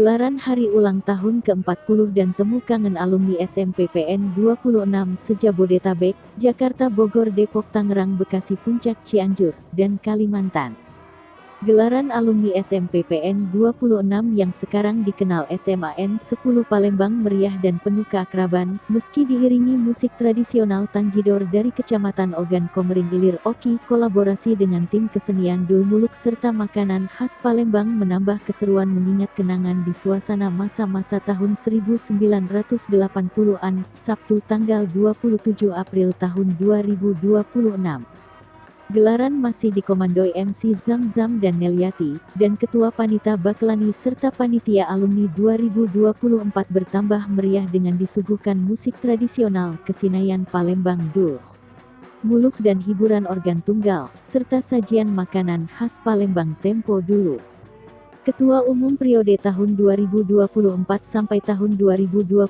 Gelaran Hari Ulang Tahun ke-40 dan Temu Kangen Alumni SMPPN 26 se-Jabodetabek, Jakarta, Bogor, Depok, Tangerang, Bekasi, Puncak, Cianjur, dan Kalimantan. Gelaran alumni SMPPN 26 yang sekarang dikenal SMAN 10 Palembang meriah dan penuh keakraban, meski diiringi musik tradisional Tanjidor dari Kecamatan Ogan Komering Ilir Oki, kolaborasi dengan tim kesenian Dul Muluk serta makanan khas Palembang menambah keseruan mengingat kenangan di suasana masa-masa tahun 1980-an, Sabtu tanggal 27 April tahun 2026. Gelaran masih dikomandoi MC Zam-Zam dan Nelyati, dan Ketua Panita Baklani serta Panitia Alumni 2024 bertambah meriah dengan disuguhkan musik tradisional kesenian Palembang Dul Muluk dan hiburan organ tunggal, serta sajian makanan khas Palembang tempo dulu. Ketua Umum periode tahun 2024 sampai tahun 2026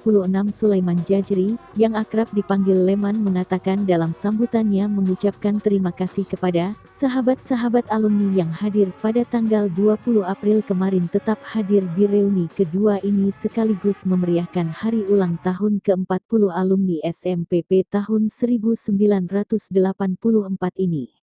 Sulaiman Jajri, yang akrab dipanggil Leman mengatakan dalam sambutannya mengucapkan terima kasih kepada sahabat-sahabat alumni yang hadir pada tanggal 20 April kemarin tetap hadir di reuni kedua ini sekaligus memeriahkan hari ulang tahun ke-40 alumni SMPP tahun 1984 ini.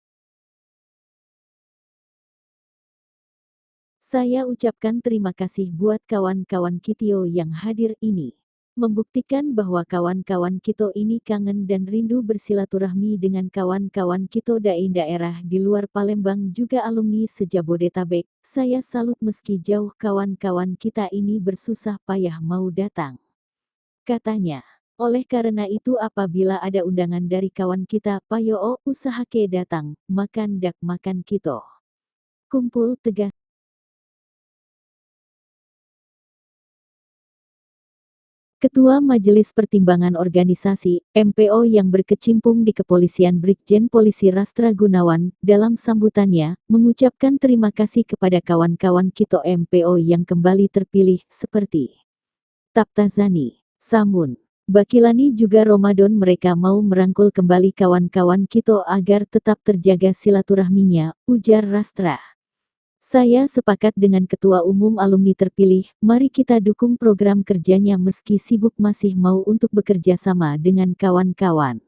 Saya ucapkan terima kasih buat kawan-kawan Kitio yang hadir ini. Membuktikan bahwa kawan-kawan Kito ini kangen dan rindu bersilaturahmi dengan kawan-kawan Kito daerah di luar Palembang juga alumni se-Jabodetabek. Saya salut meski jauh kawan-kawan kita ini bersusah payah mau datang, katanya. Oleh karena itu apabila ada undangan dari kawan kita, payo usahake datang, makan dak makan Kito. Kumpul tegas. Ketua Majelis Pertimbangan Organisasi, MPO yang berkecimpung di Kepolisian Brigjen Polisi Rastra Gunawan, dalam sambutannya, mengucapkan terima kasih kepada kawan-kawan Kito MPO yang kembali terpilih, seperti Taptazani, Samun, Bakilani juga Ramadan mereka mau merangkul kembali kawan-kawan Kito agar tetap terjaga silaturahminya, ujar Rastra. Saya sepakat dengan Ketua Umum Alumni terpilih, mari kita dukung program kerjanya meski sibuk masih mau untuk bekerja sama dengan kawan-kawan,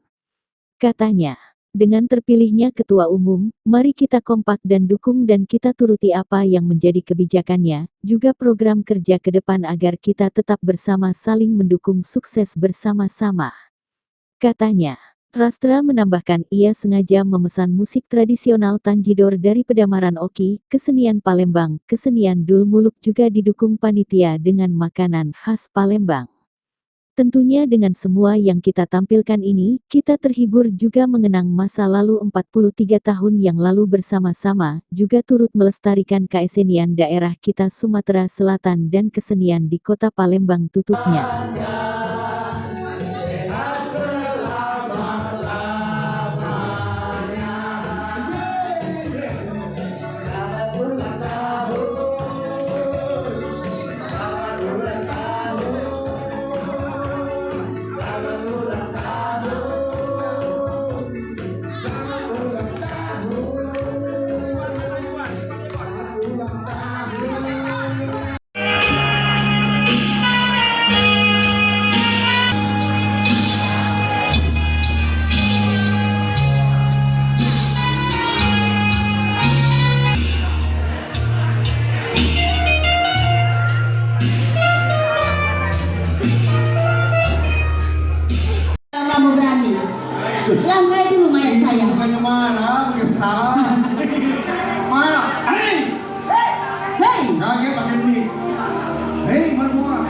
katanya. Dengan terpilihnya Ketua Umum, mari kita kompak dan dukung dan kita turuti apa yang menjadi kebijakannya, juga program kerja ke depan agar kita tetap bersama saling mendukung sukses bersama-sama, katanya. Rastra menambahkan ia sengaja memesan musik tradisional Tanjidor dari Pedamaran Oki, kesenian Palembang, kesenian Dul Muluk juga didukung panitia dengan makanan khas Palembang. Tentunya dengan semua yang kita tampilkan ini, kita terhibur juga mengenang masa lalu 43 tahun yang lalu bersama-sama, juga turut melestarikan kesenian daerah kita Sumatera Selatan dan kesenian di kota Palembang tutupnya. Langkai dulu mayat saya. Bukannya marah, kesal. Marah. Hei! Hei! Kaget pakai ini. Hei, marah.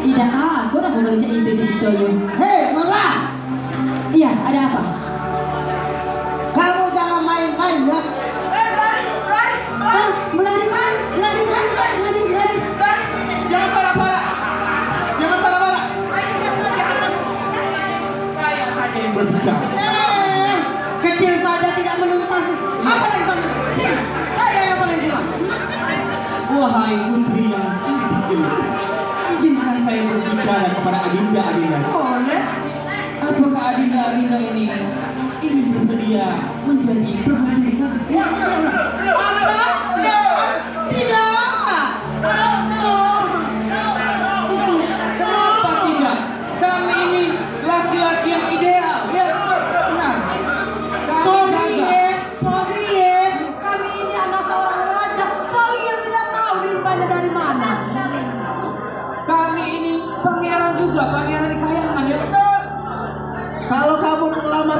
Ida aku nak baca itu gitu yo. Hei, Mara, Iya, ada apa? kamu jangan main-main ya. Ah, melari kan? Melari. Jangan parah-parah. Jangan parah-parah. Saya saja yang berbicara. Kecil saja tidak menuntas. Apa lagi sama? Sini, saya yang paling tua. Wahai putri yang cantik jelita, izinkan saya berbicara kepada adinda-adinda. Boleh. Apakah adinda-adinda ini ingin bersedia menjadi permaisurikan? Apa? Tidak. Oh.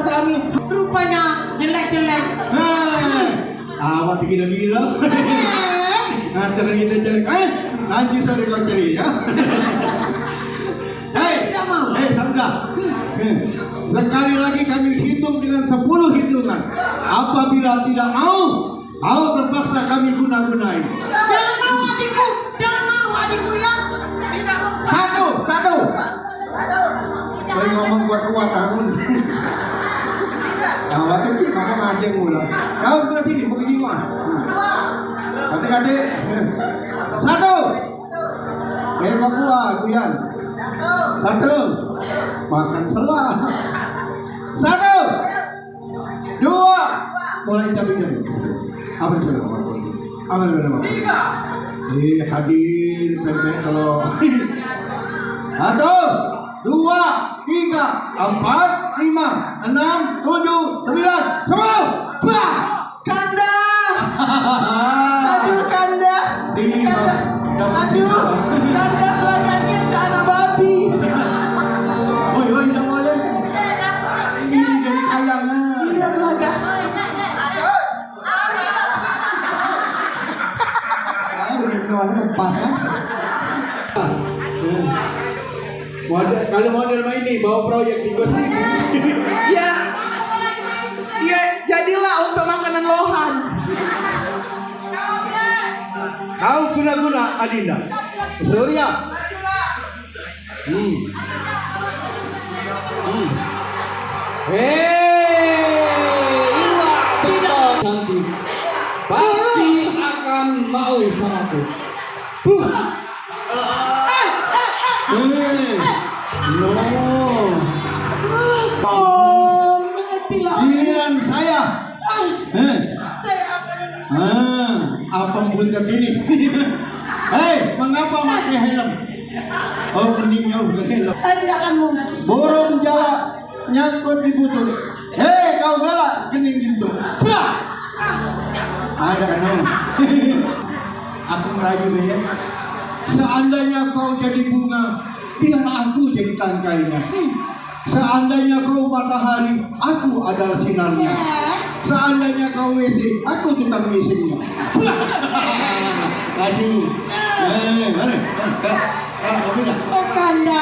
kami. Rupanya jelek-jelek. Awak gila-gila. Ngatur kita jelek. Nanti sore kau cari ya. Tidak mau. Sabda. Sekali lagi kami hitung dengan 10 hitungan. Apabila tidak mau, kau terpaksa kami guna-gunai. Jangan mau adikku. Jangan mau adikku ya. Satu. Kau ngomong kuat-kuat tahun. Awak kecil ngomong adeng mula. Kau ke sini mau kejiwaan. Kata-kata. Satu. Kau kuat, Buyan. Satu. Makan selah. Satu. Dua. Mulai cabai-cabai. Apa itu? Apa itu? Hadir tempe telur. Satu, dua, tiga, empat, lima, enam, tujuh, sembilan, 10. Kanda. Aduh Kanda. Sini Kanda. Aduh. Kanda pelanggannya celana babi. Woi, tidak boleh. Ini dari kayangan. Iya pelanggan. Begitu aja lepas kan? Kalau model ini bawa proyek di Gosri. Ya. Ya jadilah untuk makanan lohan. Kau guna-guna Adinda. Surya. Iwak betul cantik. Pasti akan mau sama aku. Giliran saya. Apa buntet ini? Hei, mengapa pakai helm? Oh, keningnya bukan helm. Saya tidak akan mungkin. Borong jala nyangkut di butut. Hei, kau galak kening gitu. Ada kan? Aku merayu ya. Seandainya kau jadi bunga, biar aku jadi tangkainya. Seandainya kau matahari, aku adalah sinarnya. Seandainya kau WC, aku tukang WC-nya. Laju. Mana? Oh Kanda.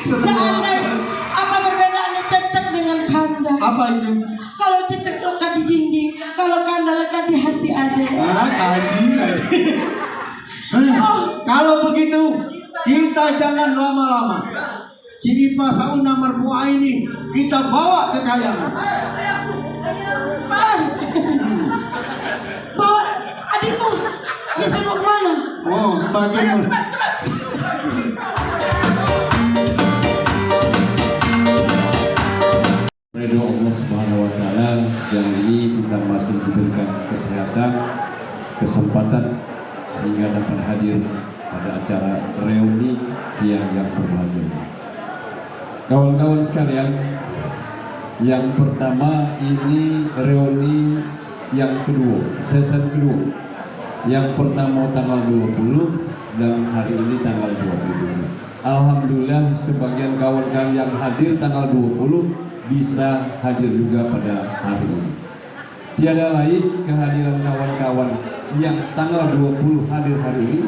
Seandainya apa perbedaannya Cecek dengan Kanda? Apa itu? Kalau Cecek lekat di dinding, kalau Kanda lekat di hati adek. Kalau begitu, kita jangan lama-lama. Ciri Sauna Marpua ini kita bawa ke kayangan. Bawa adikku. Kita mau kemana? Oh, bagaimana? Ridho Allah Subhanahu wa Ta'ala, yang ini kita masih diberikan kesehatan, kesempatan sehingga dapat hadir pada acara reuni siang yang berbahagia. Kawan-kawan sekalian, yang pertama ini reuni yang kedua, season kedua. Yang pertama tanggal 20 dan hari ini tanggal 20. Alhamdulillah sebagian kawan-kawan yang hadir tanggal 20 bisa hadir juga pada hari ini. Tiada lain kehadiran kawan-kawan yang tanggal 20 hadir hari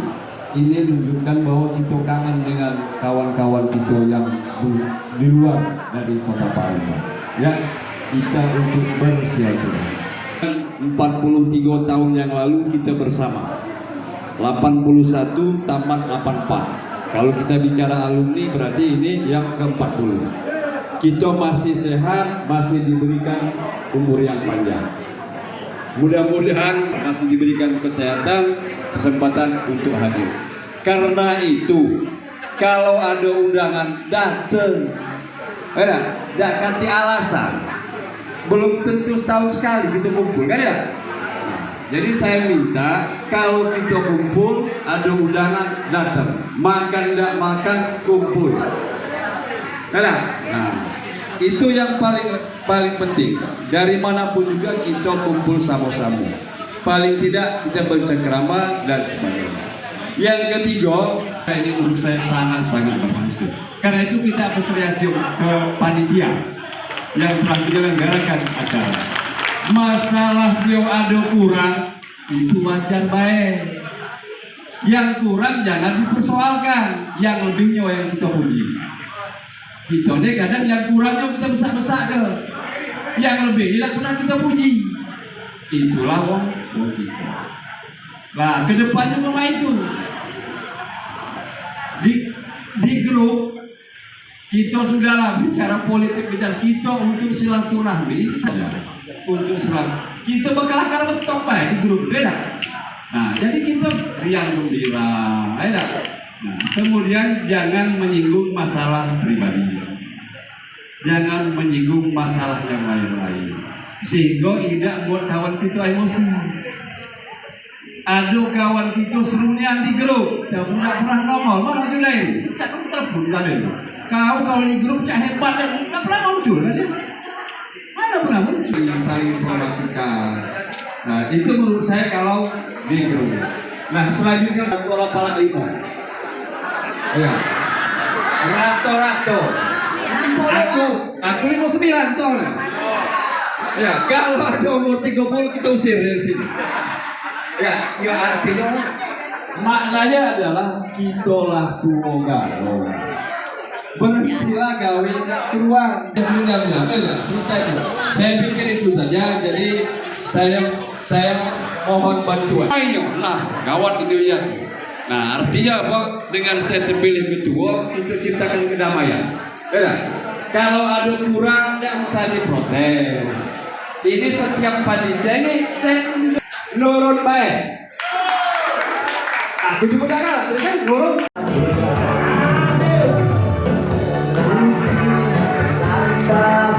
ini menunjukkan bahwa kita kangen dengan kawan-kawan kita yang di luar dari kota Palembang. Ya, kita untuk bersilaturahmi. 43 tahun yang lalu kita bersama. 81 tamat 84. Kalau kita bicara alumni berarti ini yang ke-40. Kita masih sehat, masih diberikan umur yang panjang. Mudah-mudahan masih diberikan kesehatan, kesempatan untuk hadir. Karena itu, kalau ada undangan datang, tidak ganti alasan. Belum tentu setahun sekali kita kumpul, kan ya? Jadi saya minta kalau kita kumpul ada undangan datang, makan tidak makan kumpul. Nah, itu yang paling penting. Dari manapun juga kita kumpul sama-sama. Paling tidak kita bercengkrama dan sebagainya. Yang ketiga, ini menurut saya sangat-sangat berhasil. Karena itu kita apresiasi ke panitia yang telah menyelenggarakan acara. Masalah beliau ada kurang itu wajar baik. Yang kurang jangan dipersoalkan, yang lebihnya yang kita puji. Kita ini kadang yang kurangnya kita besar-besar ke, yang lebih tidak pernah kita puji. Itulah wong kita. Nah, kedepannya memang itu di grup kita sudahlah bicara politik, bicara kita untuk silaturahmi ini saja. Untuk silaturahmi kita bakal akar betok baik di grup beda. Nah, jadi kita riang gembira, nah, kemudian jangan menyinggung masalah pribadi, jangan menyinggung masalah yang lain-lain, sehingga tidak buat kawan kita emosi. Aduh kawan kita serunian di grup, tidak pernah nongol, mana juga ini, cakap telepon kalian. Kau kalau di grup cak hebat dan tidak pernah muncul kan ya? Mana pernah muncul? Saling mempromosikan. Nah, itu menurut saya kalau di grup. Nah, selanjutnya 185. Ya. Rato-rato. Aku 59 soalnya. Ya, kalau ada umur 30 kita usir dari sini. Ya artinya maknanya adalah kitolah tuo galo. Berhentilah gawe keluar. Enggak, selesai itu. Saya pikir itu saja. Jadi saya mohon bantuan. Ayolah, gawat Indonesia. Nah, artinya apa? Dengan saya terpilih ketua, itu ciptakan kedamaian. Beda. Kalau ada kurang, tidak usah diprotes. Ini setiap panitia ini saya nurut baik. Aku juga gak kalah, kan nurut. Wow!